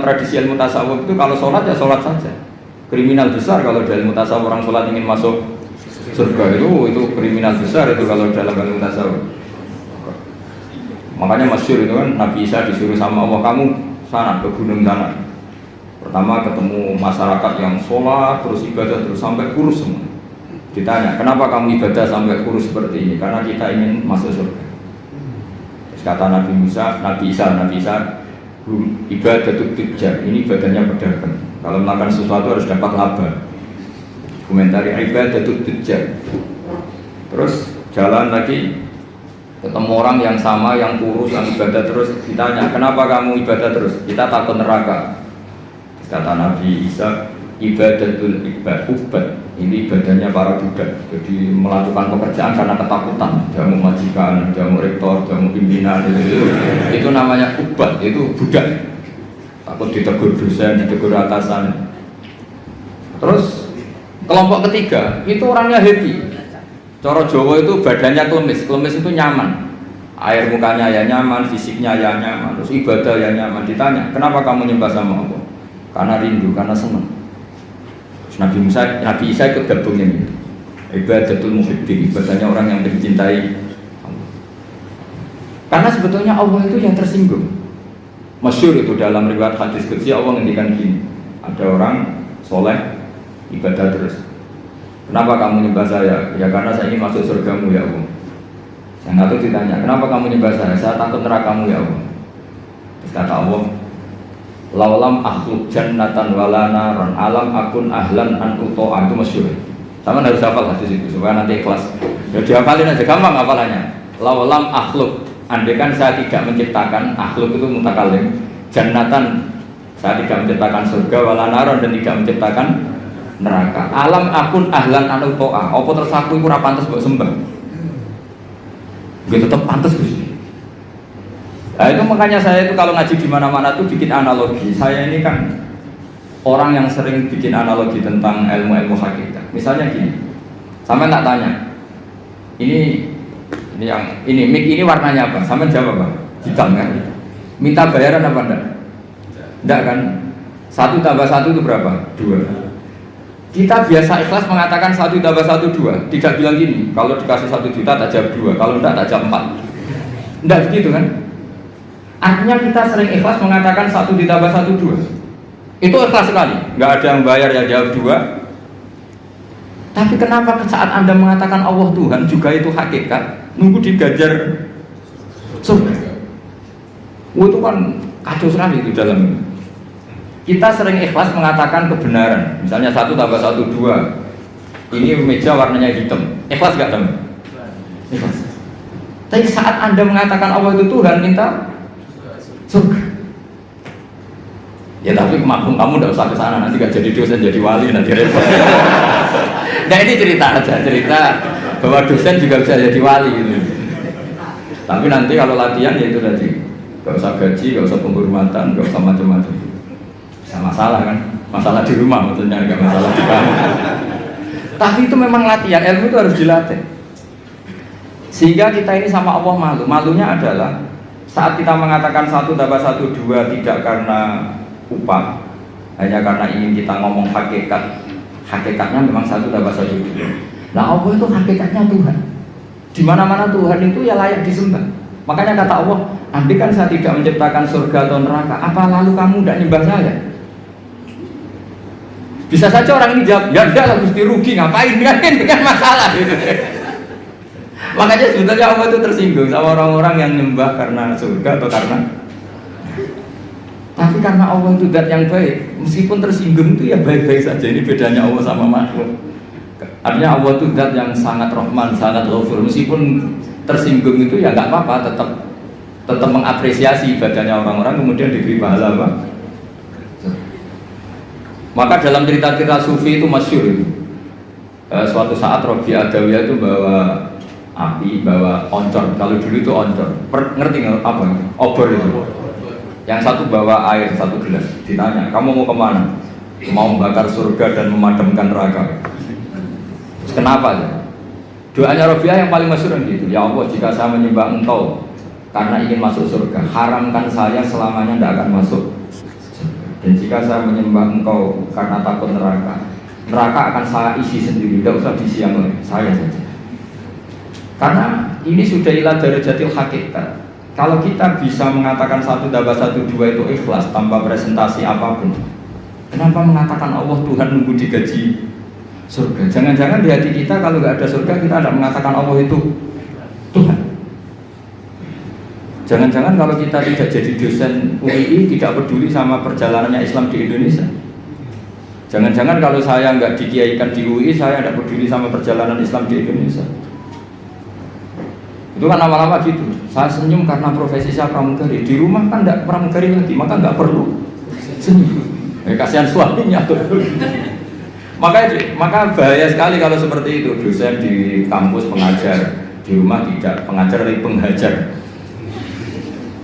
dalam tradisi ilmu tasawuf itu kalau sholat ya sholat saja. Kriminal besar kalau dalam ilmu tasawuf orang sholat ingin masuk surga itu kriminal besar itu kalau dalam ilmu tasawuf. Makanya masyhur itu kan Nabi Isa disuruh sama Allah, kamu sana ke gunung sana. Pertama ketemu masyarakat yang sholat terus ibadah terus sampai kurus semua. Ditanya, kenapa kamu ibadah sampai kurus seperti ini? Karena kita ingin masuk surga. Terus kata Nabi Isa, ibadah itu tijar, ini ibadahnya pedagang. Kalau melakukan sesuatu harus dapat laba. Komentari ibadah itu tijar. Terus jalan lagi, ketemu orang yang sama, yang kurus, yang ibadah terus. Ditanya, kenapa kamu ibadah terus? Kita takut neraka. Terus kata Nabi Isa, ibadatul ubat. Ini ibadahnya para budak. Jadi melakukan pekerjaan karena ketakutan. Jamu majikan, jamu rektor, jamu pimpinan itu namanya ubat, itu budak. Takut ditegur dosen, ditegur atasan. Terus kelompok ketiga itu orangnya happy. Coro Jawa itu badannya klemis itu nyaman. Air mukanya ya nyaman, fisiknya ya nyaman, terus ibadah ya nyaman. Ditanya, kenapa kamu nyembah sama Allah? Karena rindu, karena senang. Nabi Isa ikut gabung ini. Ibadatul muhibbin, ibadahnya orang yang mencintai Allah. Karena sebetulnya Allah itu yang tersinggung. Masyhur itu dalam riwayat hadis qudsi Allah ngendikan gini. Ada orang soleh ibadah terus. Kenapa kamu nyembah saya? Ya karena saya ingin masuk surgamu ya Allah. Yang satu ditanya, kenapa kamu nyembah saya? Saya takut nerakamu ya Allah. Terus kata Allah, laulam akhluk jannatan wala naran alam akun ahlan an uto'a. Itu masyhur. Sama harus hafal hadis itu supaya nanti ikhlas. Ya dihafalin aja, gampang hafalannya. Laulam akhluk, andaikan saya tidak menciptakan, akhluk itu mutakalim, jannatan, saya tidak menciptakan surga wala naran dan tidak menciptakan neraka. Alam akun ahlan an uto'a. Apa terus aku iku ora pantes mbok sembah? Nggih tetep pantes Gusti. Nah itu makanya saya itu kalau ngaji di mana-mana tuh bikin analogi. Saya ini kan orang yang sering bikin analogi tentang ilmu-ilmu hakikat. Misalnya gini, sampai tak tanya, ini mic ini warnanya apa? Sampai jawab apa? Hitam kan? Minta bayaran apa enggak? Enggak kan? 1 tambah 1 itu berapa? 2. Kita biasa ikhlas mengatakan 1 tambah 1 2. Tidak bilang gini, kalau dikasih 1 juta tak jawab 2, kalau enggak tak jawab 4. Enggak begitu kan? Artinya kita sering ikhlas mengatakan 1 ditambah 1 2. Itu ikhlas sekali, nggak ada yang bayar yang jawab 2. Tapi kenapa saat Anda mengatakan Allah Tuhan juga itu hakikat, nunggu digajar surga? Itu kan kacau sekali itu dalam. Kita sering ikhlas mengatakan kebenaran, misalnya 1 tambah 1 2. Ini meja warnanya hitam, ikhlas nggak teman? Ikhlas. Tapi saat Anda mengatakan Allah itu Tuhan, minta surga. Ya tapi maklum kamu tidak usah ke sana, nanti gak jadi dosen jadi wali nanti repot. Nah ini cerita aja, cerita bahwa dosen juga bisa jadi wali gitu. Tapi nanti kalau latihan ya itu tadi, gak usah gaji, gak usah penghormatan, gak usah macam-macam. Bisa masalah kan, masalah di rumah maksudnya, gak masalah di kamar. Tapi itu memang latihan, ilmu itu harus dilatih. Sehingga kita ini sama Allah malu. Malunya adalah saat kita mengatakan 1 tambah 1 2 tidak karena upah, hanya karena ingin kita ngomong hakikat. Hakikatnya memang 1 tambah 1 2. Nah Allah itu hakikatnya Tuhan. Di mana-mana Tuhan itu ya layak disembah. Makanya kata Allah, andai kan saya tidak menciptakan surga atau neraka, apa lalu kamu tidak nyembah saya? Bisa saja orang ini jawab, ya enggak lah Gusti, rugi ngapain? Ini kan masalah gitu. Makanya sebetulnya Allah itu tersinggung sama orang-orang yang nyembah karena surga atau karena. Tapi karena Allah itu zat yang baik, meskipun tersinggung itu ya baik-baik saja. Ini bedanya Allah sama makhluk. Artinya Allah itu zat yang sangat Rahman, sangat Ghafur. Meskipun tersinggung itu ya nggak apa-apa, tetap mengapresiasi ibadahnya orang-orang, kemudian diberi pahala apa? Maka dalam cerita-cerita sufi itu masyhur itu. Suatu saat Robi Adawiyah itu bawa api, bawa oncor. Kalau dulu itu oncor. Ngerti nggak apa? Obor itu. Yang satu bawa air 1 gelas. Ditanya, kamu mau kemana? Mau membakar surga dan memadamkan neraka. Terus kenapa ya? Doanya Robiah yang paling masyhur gitu. Ya Allah, jika saya menyembah Engkau karena ingin masuk surga, haramkan saya selamanya tidak akan masuk surga. Dan jika saya menyembah engkau karena takut neraka, neraka akan saya isi sendiri, tidak usah diisi oleh saya saja. Karena ini sudah ilah dari jatil hakikat. Kalau kita bisa mengatakan 1 tambah 1 2 itu ikhlas tanpa presentasi apapun, kenapa mengatakan Allah Tuhan nunggu digaji surga? Jangan-jangan di hati kita kalau nggak ada surga kita tidak mengatakan Allah itu Tuhan. Jangan-jangan kalau kita tidak jadi dosen UI tidak peduli sama perjalanannya Islam di Indonesia. Jangan-jangan kalau saya nggak dikiaikan di UI saya tidak peduli sama perjalanan Islam di Indonesia. Itu kan lama-lama gitu. Saya senyum karena profesi saya pramugari. Di rumah kan tidak pramugari lagi, maka nggak perlu senyum. Kasihan suaminya tuh. Maka bahaya sekali kalau seperti itu. Dosen di kampus pengajar, di rumah tidak pengajar tapi penghajar.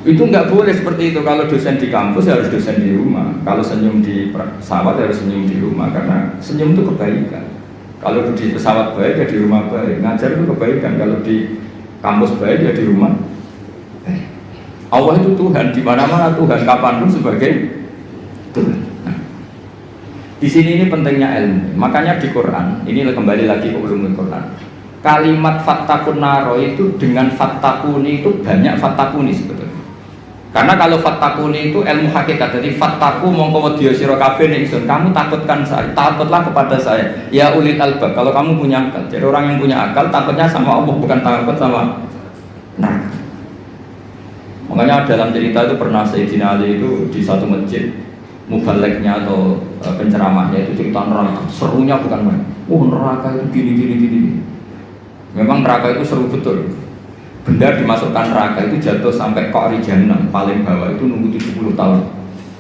Itu nggak boleh seperti itu. Kalau dosen di kampus harus dosen di rumah. Kalau senyum di pesawat harus senyum di rumah karena senyum itu kebaikan. Kalau di pesawat baik ya di rumah baik. Ngajar itu kebaikan. Kalau di kampus baik ya di rumah. Allah itu Tuhan di mana-mana Tuhan kapanpun sebagai Tuhan. Nah, di sini ini pentingnya ilmu. Makanya di Quran ini kembali lagi ke ulumul Quran. Kalimat fattakun naro itu dengan fattakuni itu banyak fattakuni sebetulnya. Karena kalau fattakuni itu ilmu hakikat, jadi fattaku mongko wedya sira kabeh ning ingsun, kamu takutkan saya, takutlah kepada saya. Ya ulil albab, kalau kamu punya akal. Jadi orang yang punya akal takutnya sama Allah, bukan takut sama neraka. Makanya dalam cerita itu pernah Sayyidina Ali itu di satu masjid, mubalignya atau penceramahnya itu cerita neraka. Serunya bukan main. Neraka itu gini. Memang neraka itu seru betul. Benda dimasukkan neraka itu jatuh sampai Qa'ri Jahannam paling bawah itu nunggu 70 tahun.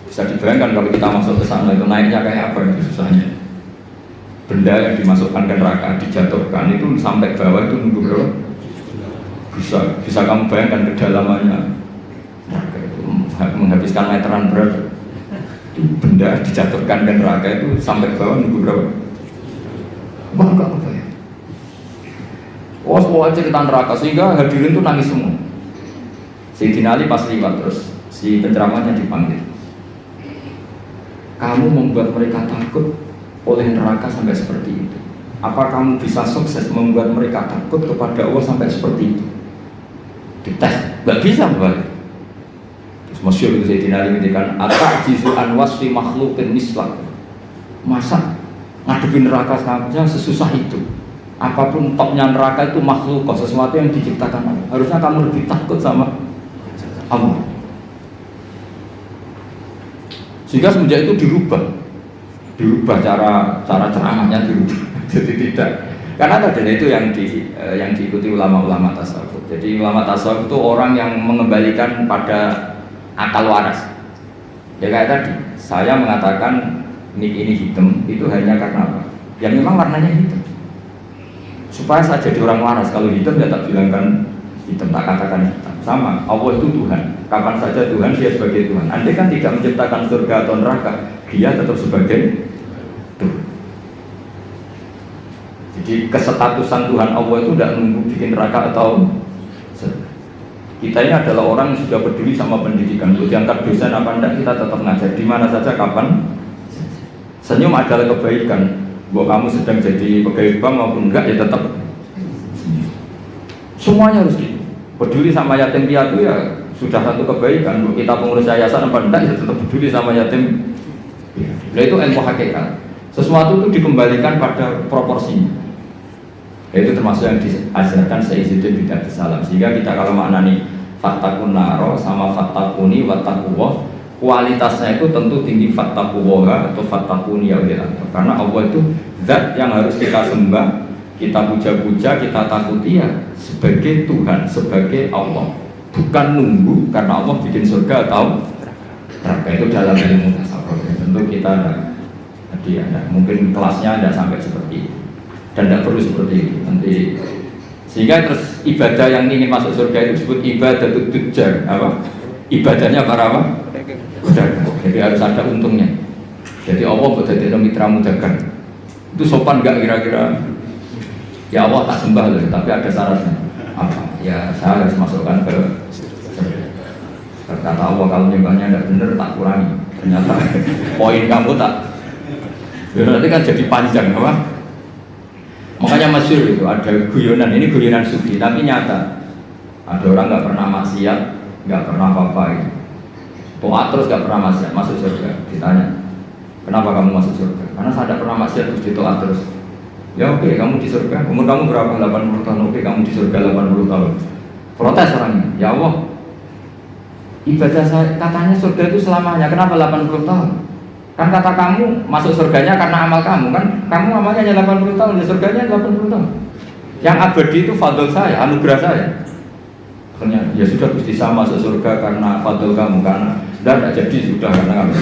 Bisa dibayangkan kalau kita masuk ke sana itu naiknya kayak apa itu susahnya. Benda yang dimasukkan ke neraka dijatuhkan itu sampai bawah itu nunggu berapa? Bisa kamu bayangkan kedalamannya. Neraka itu menghabiskan meteran berapa? Benda dijatuhkan ke neraka itu sampai bawah nunggu berapa? Wah, enggak apa-apa. Semua cerita neraka sehingga hadirin tuh nangis semua. Sayyidina Ali pas liwat terus si penceramahnya dipanggil. Kamu membuat mereka takut oleh neraka sampai seperti itu. Apa kamu bisa sukses membuat mereka takut kepada Allah sampai seperti itu? Dites, nggak bisa Bapak. Terus masyhur itu Sayyidina Ali ngendikan, "Atajizu an wasfi makhluqin mislak." Masa ngadepin neraka saja sesusah itu? Apapun topnya neraka itu makhluk, sesuatu yang diciptakan Allah. Harusnya kamu lebih takut sama Allah. Sehingga semenjak itu dirubah cara ceramahnya dirubah. Jadi tidak, karena tadi itu yang diikuti ulama-ulama tasawuf. Jadi ulama tasawuf itu orang yang mengembalikan pada akal waras. Ya kayak tadi, saya mengatakan ini hitam itu hanya karena apa? Ya memang warnanya hitam. Supaya saya jadi orang waras, kalau hitam ya tak bilangkan hitam, tak katakan hitam. Sama, Allah itu Tuhan. Kapan saja Tuhan, dia sebagai Tuhan. Andai kan tidak menciptakan surga atau neraka, dia tetap sebagai Tuhan. Jadi kesetatusan Tuhan Allah itu tidak menunggu bikin neraka atau surga. Kita ini adalah orang yang sudah peduli sama pendidikan. Kalau diangkat dosen apa enggak, kita tetap ngajar di mana saja, kapan. Senyum adalah kebaikan. Bahwa kamu sedang jadi pegawai bank maupun enggak ya tetap semuanya harus gitu. Peduli sama yatim piatu ya sudah satu kebaikan. Bahwa kita pengurus yayasan apa enggak ya tetap peduli sama yatim. Nah itu ilmu hakikat. Sesuatu itu dikembalikan pada proporsinya. Itu termasuk yang diajarkan Sayyidina Bid'ah Salam. Sehingga kita kalau maknani fattakun naro sama fattakuni wattaquwah, kualitasnya itu tentu tinggi fattaquwah atau fattakuni ya Allah. Karena Allah itu zat yang harus kita sembah, kita puja-puja, kita takuti ya sebagai Tuhan, sebagai Allah. Bukan nunggu karena Allah bikin surga atau neraka. Itu dalam ilmu tasawuf. Tentu kita mungkin kelasnya tidak sampai seperti itu dan tidak perlu seperti itu nanti. Sehingga terus ibadah yang ingin masuk surga itu disebut ibadah tujar. Apa? Ibadahnya para apa? Jadi harus ada untungnya. Jadi Allah berarti mitramu dagang. Itu sopan nggak kira-kira? Ya Allah tak sembah loh, tapi ada syaratnya. Apa? Ya saya harus masukkan ke surga. Kata Allah kalau nyembahnya tidak benar tak kurangi. Ternyata poin kamu tak. Ya, nanti kan jadi panjang apa? Makanya masyhur itu ada guyonan, ini guyonan sufi tapi nyata. Ada orang nggak pernah maksiat, nggak pernah apa-apa itu. Toat terus nggak pernah maksiat, masuk surga. Ditanya, kenapa kamu masuk surga? Karena saya tidak pernah maksiat terus ditoat terus. Ya oke, kamu di surga. Umur kamu berapa? 80 tahun. Oke, kamu di surga 80 tahun. Protes orangnya. Ya Allah, ibadah saya katanya surga itu selamanya. Kenapa 80 tahun? Kan kata kamu masuk surganya karena amal kamu kan. Kamu amalnya hanya 80 tahun, ya surganya 80 tahun. Yang abadi itu fadl saya, anugerah saya. Akhirnya ya sudah Gusti, saya masuk surga karena fadl kamu, karena tidak jadi sudah karena kamu.